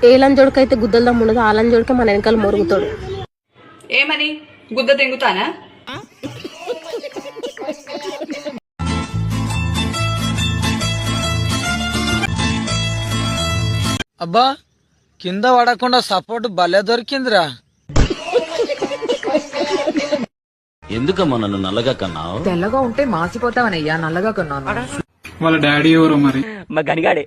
ఏ లంజోడికైతే గుద్దలు దమ్ము ఉండదో ఆ లంజోడికే మన వెనకాల మొరుగుతాడు. ఏమని గుద్ద తెంగుతానా? అబ్బా కింద పడకుండా సపోర్ట్ భలే దొరికిందిరా. ఎందుకమ్మా నన్ను నల్లగా కన్నావు? తెల్లగా ఉంటే మాసిపోతావనయ్యా, నల్లగా కొన్నాను. వాళ్ళ డాడీ ఎవరో మరి? మా గనిగాడే.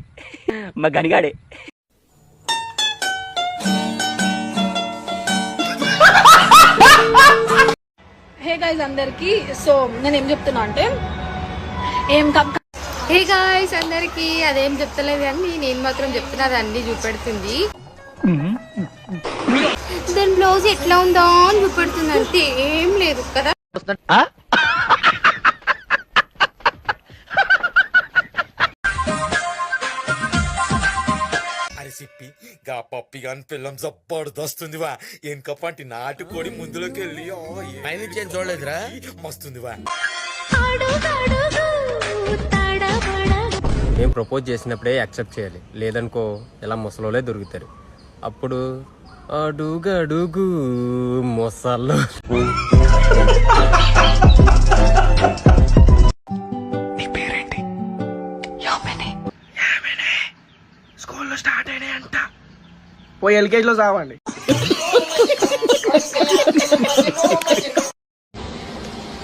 హే గైస్ అందరికి, సో నేను ఏం చెప్తున్నా అంటే హే గాయ్స్ అందరికి అదేం చెప్తలేదు కానీ నేను మాత్రం చెప్తున్నా, అది అన్ని చూపెడుతుంది. దాని బ్లౌజ్ ఎట్లా ఉందా అని చూపెడుతుంది, అంతే, ఏం లేదు కదా. సిప్పి గా పప్పి గాని పిల్లం జబర్దస్తుందివా. ఎనకపాటి నాటుకోడి ముందులోకి వెళ్ళి చూడలేదురా, మస్తుందివా. నేను ప్రపోజ్ చేసినప్పుడే యాక్సెప్ట్ చేయాలి, లేదనుకో ఇలా ముసలోలే దొరుకుతారు. అప్పుడు అడుగడుగు మొసళ్ళు. స్కూల్లో స్టార్ట్ అయినాయి అంట, పోయి ఎల్కేజీలో చావండి.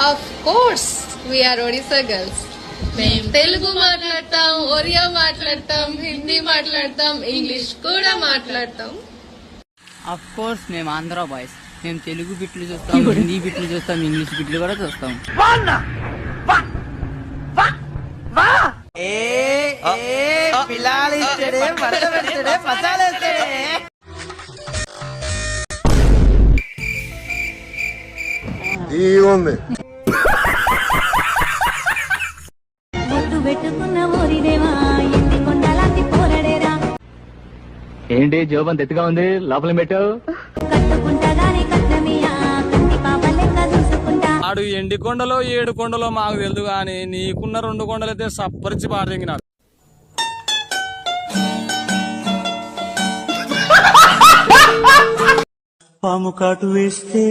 Of course we are Odisha girls. మేము తెలుగు మాట్లాడతాం, ఒరియా మాట్లాడతాం, హిందీ మాట్లాడతాం, ఇంగ్లీష్ కూడా మాట్లాడతాం. ఆఫ్ కోర్స్ మేము ఆంధ్ర బాయ్స్. మేము తెలుగు బిట్లు చూస్తాం, హిందీ బిట్లు చూస్తాం, ఇంగ్లీష్ బిట్లు కూడా చూస్తాం. ఏంటి జోబంత ఎత్తుగా ఉంది, లోపల పెట్టావు? ఆడు ఎండి కొండలో 7 కొండలో మాకు తెలుదు గాని నీకున్న 2 కొండలైతే సప్పరిచి పారదెంగినాడు. పాము కాటు వేస్తే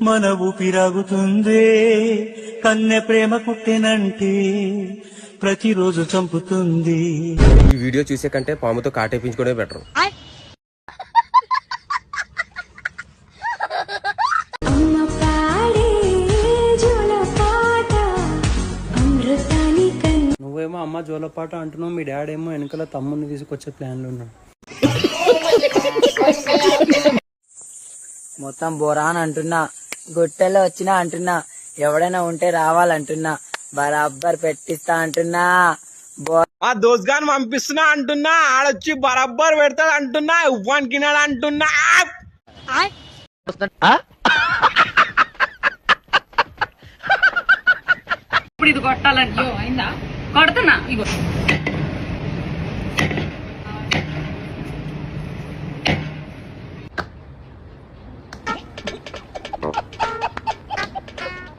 మన ఊపిరాగుతుంది, కన్నె ప్రేమ కుట్టెనంటే ప్రతిరోజు చంపుతుంది. ఈ వీడియో చూసే కంటే పాముతో కాటేపించుకోవడమే బెటర్. నువ్వేమో అమ్మ జోలపాట అంటున్నావు, మీ డాడీ ఏమో వెనకాల తమ్ముడిని తీసుకొచ్చే ప్లాన్లు ఉన్నాడు. మొత్తం బోరా అని అంటున్నా, గుట్టెలో వచ్చినా అంటున్నా, ఎవడైనా ఉంటే రావాలంటున్నా, బరాబ్బర్ పెట్టిస్తా అంటున్నా. ఆ దోస్గాన్ పంపిస్తున్నా అంటున్నా, ఆడొచ్చి బరాబ్బర్ పెడతాడు అంటున్నా, ఉవ్వానికి అంటున్నా. ఇప్పుడు ఇది కొట్టాలంటే అయిందా? కొడుతున్నా ఇగో.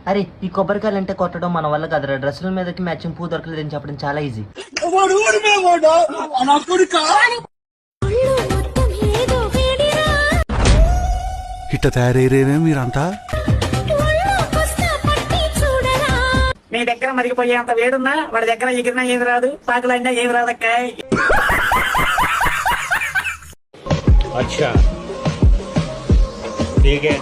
అరే ఈ కొబ్బరికాయలు అంటే కొట్టడం మన వల్ల కదరా, డ్రెస్సుల మీదకి మ్యాచింగ్ పూ దొరకలేదని చెప్పడం చాలా ఈజీ. ఇట్ట తయారయ్యేనే మీరంతా. నీ దగ్గర మరిగిపోయేంత వేడున్నా వాడి దగ్గర ఎగిరినా ఏమి రాదు, పాకలైనా ఏమి రాదక్క. అచ్చా ठीक है.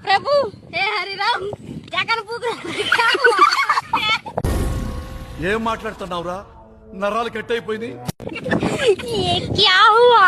ప్రభు హే హరిరామ్ జగన్ పూకు ఏం మాట్లాడుతున్నావురా, నరాలు కట్ అయిపోయింది. ये क्या हुआ?